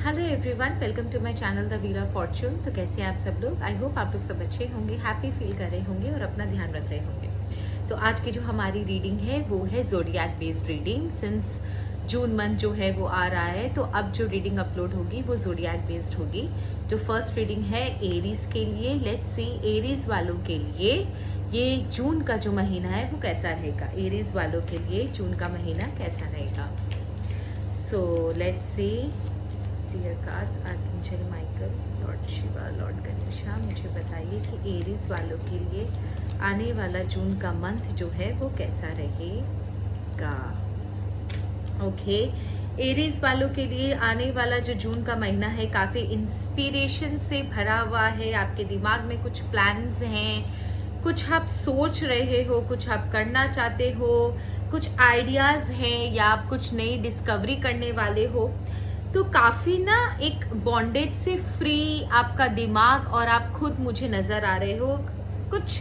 Hello everyone, welcome to my channel the wheel of fortune. तो कैसे हैं आप सब लोग? आई होप आप लोग सब अच्छे होंगे, हैप्पी फील कर रहे होंगे और अपना ध्यान रख रहे होंगे। तो आज की जो हमारी रीडिंग है वो है zodiac based reading. Since June month जो है वो आ रहा है, तो अब जो रीडिंग अपलोड होगी वो ज़ोडिएक बेस्ड होगी। जो फर्स्ट रीडिंग है एरीज के लिए, लेट्स सी एरीज वालों के लिए ये जून का जो महीना है वो कैसा रहेगा। एरीज वालों के लिए जून का महीना कैसा रहेगा। So let's see dear cards, archangel Michael, lord Shiva, lord Ganesha, मुझे बताइए कि एरीज वालों के लिए आने वाला जून का मंथ जो है वो कैसा रहेगा। ओके, एरीज वालों के लिए आने वाला जो जून का महीना है काफ़ी इंस्पिरेशन से भरा हुआ है। आपके दिमाग में कुछ प्लान्स हैं, कुछ आप सोच रहे हो, कुछ आप करना चाहते हो, कुछ आइडियाज़ हैं या आप कुछ नई डिस्कवरी करने वाले हो। तो काफ़ी ना एक बॉन्डेज से फ्री आपका दिमाग और आप खुद मुझे नज़र आ रहे हो। कुछ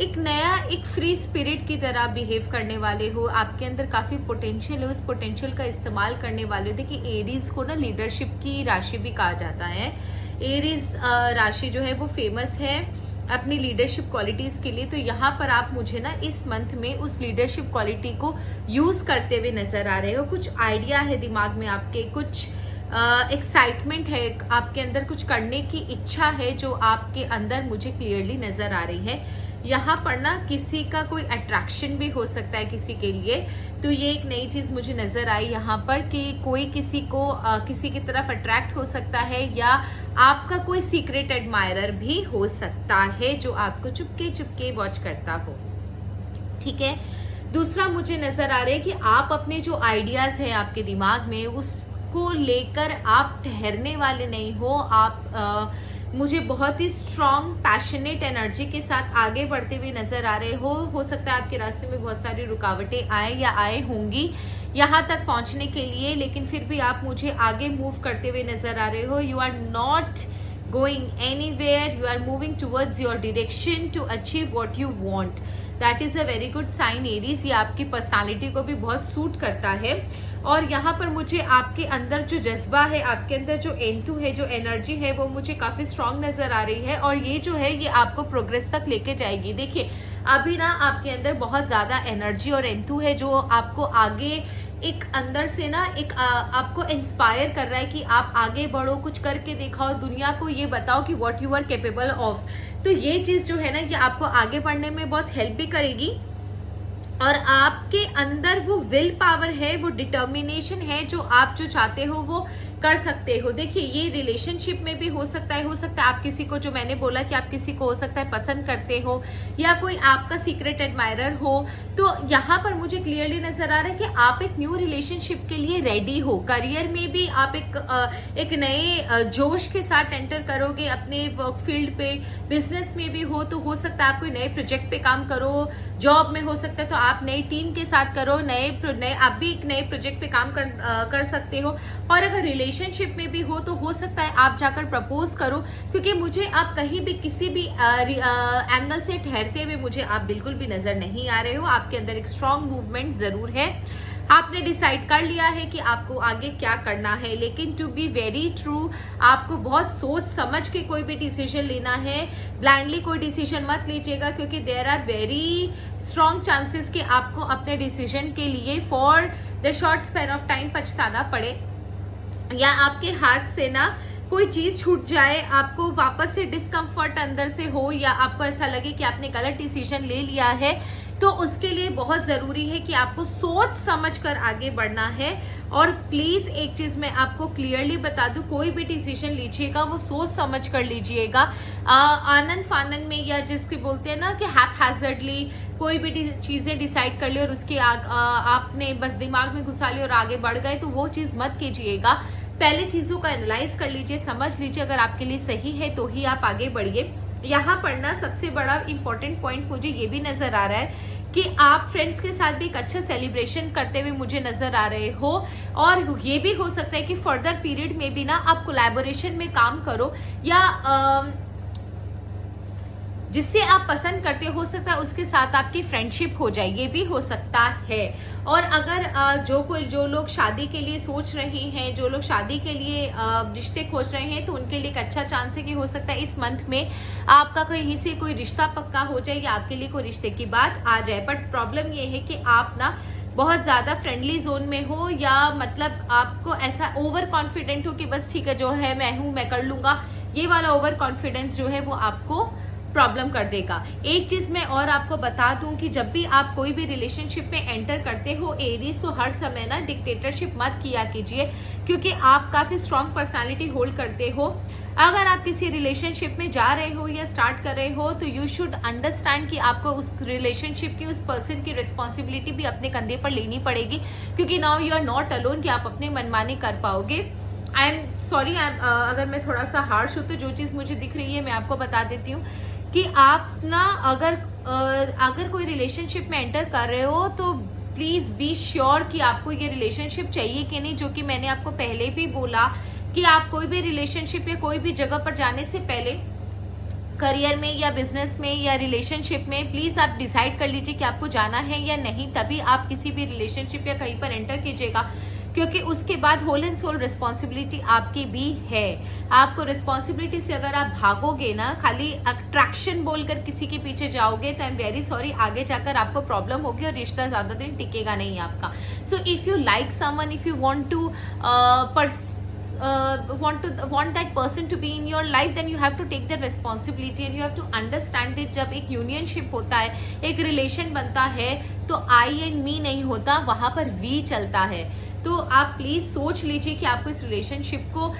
एक नया एक फ्री स्पिरिट की तरह बिहेव करने वाले हो। आपके अंदर काफ़ी पोटेंशियल है, उस पोटेंशियल का इस्तेमाल करने वाले हो। देखिए, एरीज को ना लीडरशिप की राशि भी कहा जाता है। एरीज राशि जो है वो फेमस है अपनी लीडरशिप क्वालिटीज़ के लिए। तो यहाँ पर आप मुझे ना इस मंथ में उस लीडरशिप क्वालिटी को यूज़ करते हुए नज़र आ रहे हो। कुछ आइडिया है दिमाग में आपके, कुछ एक्साइटमेंट है आपके अंदर, कुछ करने की इच्छा है जो आपके अंदर मुझे क्लियरली नज़र आ रही है। यहाँ पर ना किसी का कोई अट्रैक्शन भी हो सकता है किसी के लिए। तो ये एक नई चीज़ मुझे नज़र आई यहाँ पर कि कोई किसी को किसी की तरफ अट्रैक्ट हो सकता है, या आपका कोई सीक्रेट एडमायरर भी हो सकता है जो आपको चुपके चुपके वॉच करता हो। ठीक है, दूसरा मुझे नज़र आ रहा है कि आप अपने जो आइडियाज़ हैं आपके दिमाग में उसको लेकर आप ठहरने वाले नहीं हो। आप मुझे बहुत ही स्ट्रॉन्ग पैशनेट एनर्जी के साथ आगे बढ़ते हुए नजर आ रहे हो सकता है आपके रास्ते में बहुत सारी रुकावटें आए या आए होंगी यहाँ तक पहुँचने के लिए, लेकिन फिर भी आप मुझे आगे मूव करते हुए नजर आ रहे हो। You are not going anywhere, you are moving towards your direction to achieve what you want. That is a very good sign Aries. ये आपकी पर्सनालिटी को भी बहुत सूट करता है। और यहाँ पर मुझे आपके अंदर जो जज्बा है, आपके अंदर जो एंथू है, जो एनर्जी है, वो मुझे काफ़ी स्ट्रांग नज़र आ रही है। और ये जो है ये आपको प्रोग्रेस तक लेके जाएगी। देखिए, अभी ना आपके अंदर बहुत ज़्यादा एनर्जी और एंथू है जो आपको आगे एक अंदर से ना एक आपको इंस्पायर कर रहा है कि आप आगे बढ़ो, कुछ करके दिखाओ, दुनिया को ये बताओ कि what you are capable of. तो ये चीज़ जो है ना ये आपको आगे बढ़ने में बहुत हेल्प भी करेगी। और आपके अंदर वो विल पावर है, वो डिटर्मिनेशन है, जो आप जो चाहते हो वो कर सकते हो। देखिए, ये रिलेशनशिप में भी हो सकता है आप किसी को, जो मैंने बोला कि आप किसी को हो सकता है पसंद करते हो या कोई आपका सीक्रेट एडमायरर हो। तो यहाँ पर मुझे क्लियरली नजर आ रहा है कि आप एक न्यू रिलेशनशिप के लिए रेडी हो। करियर में भी आप एक नए जोश के साथ एंटर करोगे अपने वर्क फील्ड पे। बिजनेस में भी हो तो सकता है आप कोई नए प्रोजेक्ट पे काम करो। जॉब में हो सकता है तो आप नई टीम के साथ करो, आप भी एक नए प्रोजेक्ट पे काम कर सकते हो। और अगर रिलेशनशिप में भी हो तो हो सकता है आप जाकर प्रपोज करो, क्योंकि मुझे आप कहीं भी किसी भी एंगल से ठहरते हुए मुझे आप बिल्कुल भी नजर नहीं आ रहे हो। आपके अंदर एक स्ट्रॉन्ग मूवमेंट जरूर है। आपने डिसाइड कर लिया है कि आपको आगे क्या करना है, लेकिन टू बी वेरी ट्रू आपको बहुत सोच समझ के कोई भी डिसीजन लेना है। ब्लाइंडली कोई डिसीजन मत लीजिएगा, क्योंकि there are very strong chances कि आपको अपने डिसीजन के लिए for the short span of time पछताना पड़े, या आपके हाथ से ना कोई चीज छूट जाए, आपको वापस से डिस्कम्फर्ट अंदर से हो, या आपको ऐसा लगे कि आपने गलत डिसीजन ले लिया है। तो उसके लिए बहुत ज़रूरी है कि आपको सोच समझ कर आगे बढ़ना है। और प्लीज़ एक चीज़ मैं आपको क्लियरली बता दूं, कोई भी डिसीजन लीजिएगा वो सोच समझ कर लीजिएगा। आनंद फानन में, या जिसके बोलते हैं ना कि हैपहैज़र्डली कोई भी चीज़ें डिसाइड कर ली और उसके आपने बस दिमाग में घुसा ली और आगे बढ़ गए, तो वो चीज़ मत कीजिएगा। पहले चीज़ों का एनालाइज कर लीजिए, समझ लीजिए, अगर आपके लिए सही है तो ही आप आगे बढ़िए। यहाँ पर ना सबसे बड़ा इंपॉर्टेंट पॉइंट मुझे ये भी नजर आ रहा है कि आप फ्रेंड्स के साथ भी एक अच्छा सेलिब्रेशन करते हुए मुझे नजर आ रहे हो। और ये भी हो सकता है कि फर्दर पीरियड में भी ना आप कोलैबोरेशन में काम करो, या जिससे आप पसंद करते हो सकता है उसके साथ आपकी फ्रेंडशिप हो जाए, ये भी हो सकता है। और अगर जो लोग शादी के लिए सोच रहे हैं, जो लोग शादी के लिए रिश्ते खोज रहे हैं, तो उनके लिए एक अच्छा चांस है कि हो सकता है इस मंथ में आपका कहीं से कोई रिश्ता पक्का हो जाए या आपके लिए कोई रिश्ते की बात आ जाए। बट प्रॉब्लम ये है कि आप ना बहुत ज्यादा फ्रेंडली जोन में हो, या मतलब आपको ऐसा ओवर कॉन्फिडेंट हो कि बस ठीक है जो है मैं हूं, मैं कर लूंगा, ये वाला ओवर कॉन्फिडेंस जो है वो आपको प्रॉब्लम कर देगा। एक चीज मैं और आपको बता दूं कि जब भी आप कोई भी रिलेशनशिप में एंटर करते हो एरीज, तो हर समय ना डिक्टेटरशिप मत किया कीजिए, क्योंकि आप काफी स्ट्रांग पर्सनालिटी होल्ड करते हो। अगर आप किसी रिलेशनशिप में जा रहे हो या स्टार्ट कर रहे हो, तो यू शुड अंडरस्टैंड कि आपको उस रिलेशनशिप की, उस पर्सन की रिस्पॉन्सिबिलिटी भी अपने कंधे पर लेनी पड़ेगी, क्योंकि now you are not alone कि आप अपने मनमानी कर पाओगे। आई एम सॉरी, अगर मैं थोड़ा सा हार्श हूं तो जो चीज मुझे दिख रही है मैं आपको बता देती हूँ कि आप ना अगर कोई रिलेशनशिप में एंटर कर रहे हो तो प्लीज बी श्योर कि आपको ये रिलेशनशिप चाहिए कि नहीं। जो कि मैंने आपको पहले भी बोला कि आप कोई भी रिलेशनशिप या कोई भी जगह पर जाने से पहले करियर में या बिजनेस में या रिलेशनशिप में प्लीज आप डिसाइड कर लीजिए कि आपको जाना है या नहीं, तभी आप किसी भी रिलेशनशिप या कहीं पर एंटर कीजिएगा, क्योंकि उसके बाद होल एंड सोल रिस्पॉन्सिबिलिटी आपकी भी है। आपको रिस्पॉन्सिबिलिटी से अगर आप भागोगे ना, खाली अट्रैक्शन बोलकर किसी के पीछे जाओगे, तो आई एम वेरी सॉरी, आगे जाकर आपको प्रॉब्लम होगी और रिश्ता ज्यादा दिन टिकेगा नहीं आपका। So if you like someone, if you want to want that person to be in your life, then you have to take the responsibility and you have to understand it। जब एक यूनियनशिप होता है, एक रिलेशन बनता है, तो आई and me नहीं होता, वहां पर वी चलता है। तो आप प्लीज सोच लीजिए कि आपको इस रिलेशनशिप को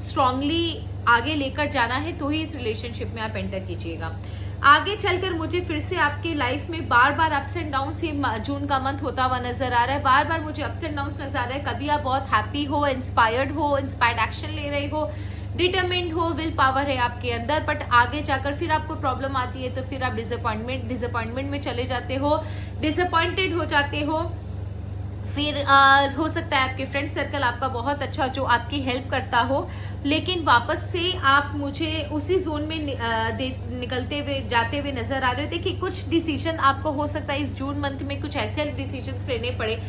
स्ट्रांगली आगे लेकर जाना है, तो ही इस रिलेशनशिप में आप एंटर कीजिएगा। आगे चलकर मुझे फिर से आपके लाइफ में बार बार अप्स एंड डाउन्स, ही जून का मंथ होता हुआ नजर आ रहा है, बार बार मुझे अप्स एंड डाउन्स नजर आ रहा है। कभी आप बहुत हैप्पी हो, इंस्पायर्ड एक्शन ले रहे हो, डिटरमिन्ड हो, विल पावर है आपके अंदर, बट आगे जाकर फिर आपको प्रॉब्लम आती है, तो फिर आप डिसअपॉइंटमेंट में चले जाते हो, डिसअपॉइंटेड हो जाते हो। फिर हो सकता है आपके फ्रेंड सर्कल आपका बहुत अच्छा, जो आपकी हेल्प करता हो, लेकिन वापस से आप मुझे उसी जोन में निकलते हुए जाते हुए नजर आ रहे हो। देखिए, कुछ डिसीजन आपको हो सकता है इस जून मंथ में कुछ ऐसे डिसीजन लेने पड़े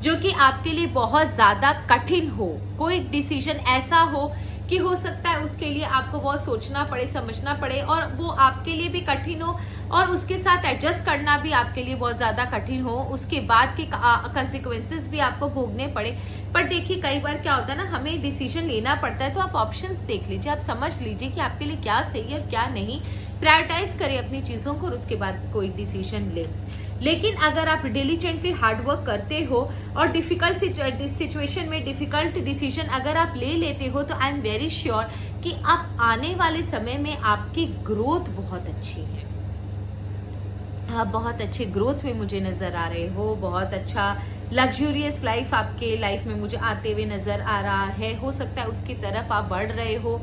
जो कि आपके लिए बहुत ज्यादा कठिन हो। कोई डिसीजन ऐसा हो कि हो सकता है उसके लिए आपको बहुत सोचना पड़े, समझना पड़े, और वो आपके लिए भी कठिन हो और उसके साथ एडजस्ट करना भी आपके लिए बहुत ज्यादा कठिन हो, उसके बाद के कंसिक्वेंसेस भी आपको भोगने पड़े। पर देखिए, कई बार क्या होता है ना, हमें डिसीजन लेना पड़ता है, तो आप ऑप्शंस देख लीजिए, आप समझ लीजिए कि आपके लिए क्या सही है और क्या नहीं, प्रायोरिटाइज करें अपनी चीजों को और उसके बाद कोई डिसीजन ले। लेकिन अगर आप डिलीजेंटली हार्डवर्क करते हो और डिफिकल्ट सिचुएशन में डिफिकल्ट डिसीजन अगर आप ले लेते हो, तो आई एम वेरी श्योर कि आप आने वाले समय में आपकी ग्रोथ बहुत अच्छी है। आप बहुत अच्छे ग्रोथ में मुझे नजर आ रहे हो, बहुत अच्छा लग्जूरियस लाइफ आपके लाइफ में मुझे आते हुए नजर आ रहा है। हो सकता है उसकी तरफ आप बढ़ रहे हो,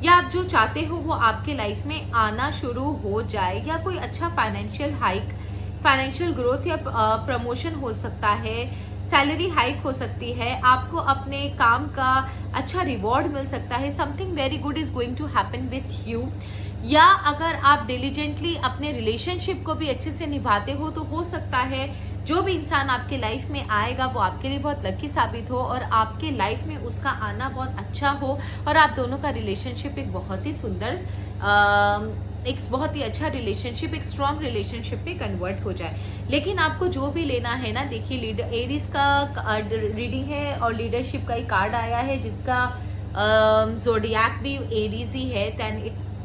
या आप जो चाहते हो वो आपके लाइफ में आना शुरू हो जाए, या कोई अच्छा फाइनेंशियल हाइक, फाइनेंशियल ग्रोथ या प्रमोशन हो सकता है, सैलरी हाइक हो सकती है, आपको अपने काम का अच्छा रिवॉर्ड मिल सकता है, something very good is going to happen with you. या अगर आप डिलीजेंटली अपने रिलेशनशिप को भी अच्छे से निभाते हो, तो हो सकता है जो भी इंसान आपके लाइफ में आएगा वो आपके लिए बहुत लकी साबित हो और आपके लाइफ में उसका आना बहुत अच्छा हो और आप दोनों का रिलेशनशिप एक बहुत ही सुंदर एक बहुत ही अच्छा रिलेशनशिप, एक स्ट्रॉन्ग रिलेशनशिप में कन्वर्ट हो जाए। लेकिन आपको जो भी लेना है ना, देखिए एरीज का रीडिंग है और लीडरशिप का ही कार्ड आया है, जिसका ज़ोडिएक भी एरीज ही है। देन इट्स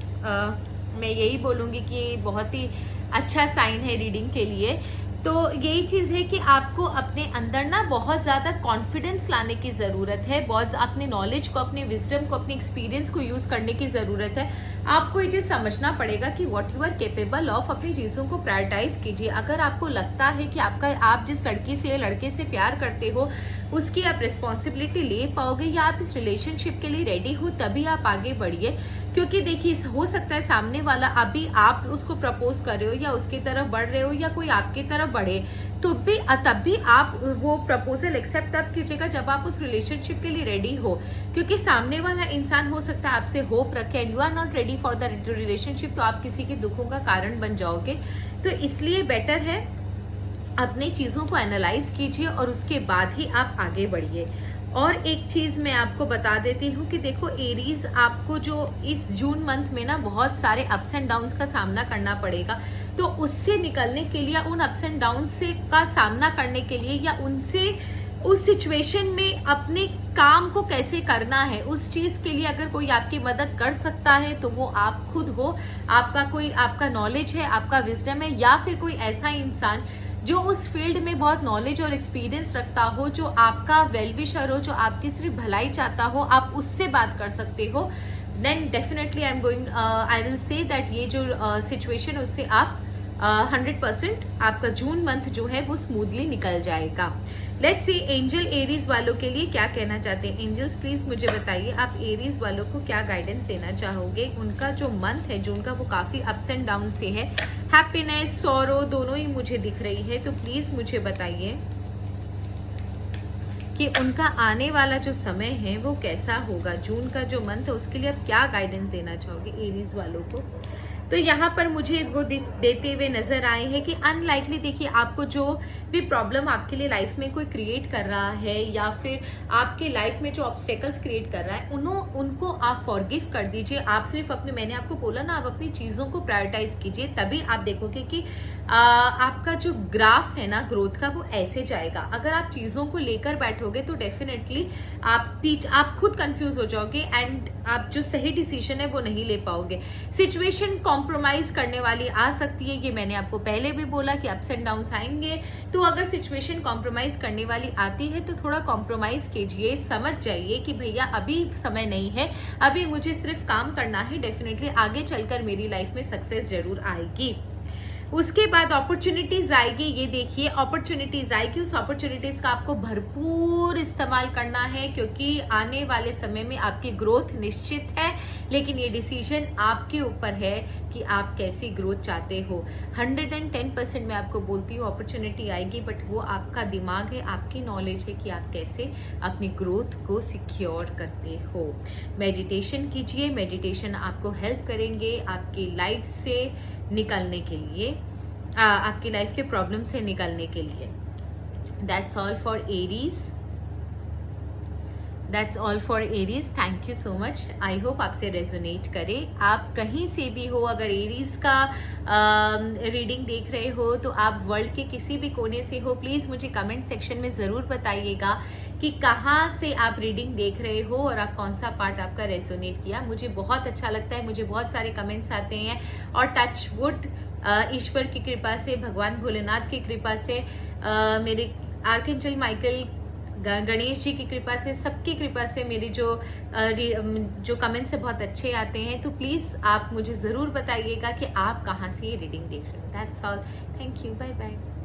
मैं यही बोलूँगी कि बहुत ही अच्छा साइन है रीडिंग के लिए। तो यही चीज़ है कि आपको अपने अंदर ना बहुत ज़्यादा कॉन्फिडेंस लाने की ज़रूरत है, बहुत अपने नॉलेज को, अपने विजडम को, अपने एक्सपीरियंस को यूज़ करने की ज़रूरत है। आपको ये चीज़ समझना पड़ेगा कि what you are capable of, अपनी चीज़ों को प्रायोरिटाइज कीजिए। अगर आपको लगता है कि आप जिस लड़की से या लड़के से प्यार करते हो उसकी आप रिस्पॉन्सिबिलिटी ले पाओगे या आप इस रिलेशनशिप के लिए रेडी हो, तभी आप आगे बढ़िए। क्योंकि देखिए, हो सकता है सामने वाला अभी आप उसको प्रपोज कर रहे हो या उसकी तरफ बढ़ रहे हो या कोई आपकी तरफ बढ़े, तो भी तब भी आप वो प्रपोजल एक्सेप्ट तब कीजिएगा जब आप उस रिलेशनशिप के लिए रेडी हो, क्योंकि सामने वाला इंसान हो सकता है आपसे होप रखे and you are not ready for the relationship, तो आप किसी के दुखों का कारण बन जाओगे। तो इसलिए बेटर है अपने चीज़ों को एनालाइज कीजिए और उसके बाद ही आप आगे बढ़िए। और एक चीज़ मैं आपको बता देती हूँ कि देखो एरीज, आपको जो इस जून मंथ में ना बहुत सारे अप्स एंड डाउन्स का सामना करना पड़ेगा, तो उससे निकलने के लिए, उन अप्स एंड डाउन्स से का सामना करने के लिए या उनसे उस सिचुएशन में अपने काम को कैसे करना है, उस चीज़ के लिए अगर कोई आपकी मदद कर सकता है तो वो आप खुद हो। आपका नॉलेज है, आपका विजडम है, या फिर कोई ऐसा इंसान जो उस फील्ड में बहुत नॉलेज और एक्सपीरियंस रखता हो, जो आपका वेल विशर हो, जो आपकी सिर्फ भलाई चाहता हो, आप उससे बात कर सकते हो। Then definitely I will say that ये जो सिचुएशन उससे आप 100% आपका जून मंथ जो है वो स्मूथली निकल जाएगा। लेट्स सी एंजल एरीज वालों के लिए क्या कहना चाहते हैं। एंजल्स प्लीज मुझे बताइए, आप एरीज वालों को क्या गाइडेंस देना चाहोगे। उनका जो मंथ है जून का वो काफी अप्स एंड डाउन से है, हैप्पीनेस सॉरो दोनों ही मुझे दिख रही है। तो प्लीज मुझे बताइए कि उनका आने वाला जो समय है वो कैसा होगा। जून का जो मंथ है उसके लिए आप क्या गाइडेंस देना चाहोगे एरीज वालों को। तो यहाँ पर मुझे वो देते हुए नजर आए हैं कि अनलाइकली, देखिए आपको जो भी प्रॉब्लम आपके लिए लाइफ में कोई क्रिएट कर रहा है या फिर आपके लाइफ में जो ऑब्स्टेकल्स क्रिएट कर रहा है उनको आप फॉरगिव कर दीजिए। आप सिर्फ मैंने आपको बोला ना, आप अपनी चीज़ों को प्रायोरिटाइज कीजिए, तभी आप देखोगे कि आपका जो ग्राफ है ना ग्रोथ का वो ऐसे जाएगा। अगर आप चीज़ों को लेकर बैठोगे तो डेफिनेटली आप खुद कंफ्यूज हो जाओगे एंड आप जो सही डिसीजन है वो नहीं ले पाओगे। सिचुएशन कॉम्प्रोमाइज करने वाली आ सकती है, ये मैंने आपको पहले भी बोला कि अप्स एंड डाउन्स आएंगे। तो अगर सिचुएशन कॉम्प्रोमाइज करने वाली आती है तो थोड़ा कॉम्प्रोमाइज कीजिए, समझ जाइए कि भैया अभी समय नहीं है, अभी मुझे सिर्फ काम करना है, डेफिनेटली आगे चलकर मेरी लाइफ में सक्सेस जरूर आएगी। उसके बाद अपॉर्चुनिटीज आएगी। ये देखिए अपॉर्चुनिटीज आएगी, उस अपॉर्चुनिटीज का आपको भरपूर इस्तेमाल करना है, क्योंकि आने वाले समय में आपकी ग्रोथ निश्चित है, लेकिन ये डिसीजन आपके ऊपर है कि आप कैसी ग्रोथ चाहते हो। 110% मैं आपको बोलती हूँ अपॉर्चुनिटी आएगी, बट वो आपका दिमाग है, आपकी नॉलेज है कि आप कैसे अपनी ग्रोथ को सिक्योर करते हो। मेडिटेशन कीजिए, मेडिटेशन आपको हेल्प करेंगे आपकी लाइफ से निकलने के लिए, आपकी लाइफ के प्रॉब्लम से निकलने के लिए। That's all for Aries, that's all for Aries. Thank you so much. I hope आपसे रेजोनेट करे। आप कहीं से भी हो, अगर एरीज का रीडिंग देख रहे हो तो आप वर्ल्ड के किसी भी कोने से हो, प्लीज़ मुझे कमेंट सेक्शन में ज़रूर बताइएगा कि कहाँ से आप रीडिंग देख रहे हो और आप कौन सा पार्ट आपका रेजोनेट किया। मुझे बहुत अच्छा लगता है, मुझे बहुत सारे कमेंट्स आते हैं और टच वुड ईश्वर की कृपा से, भगवान भोलेनाथ की कृपा से, मेरे आर्कएंजल माइकल, गणेश जी की कृपा से, सबकी कृपा से मेरी जो कमेंट्स है बहुत अच्छे आते हैं। तो प्लीज़ आप मुझे ज़रूर बताइएगा कि आप कहाँ से ये रीडिंग देख रहे हो। That's all, thank you, bye bye.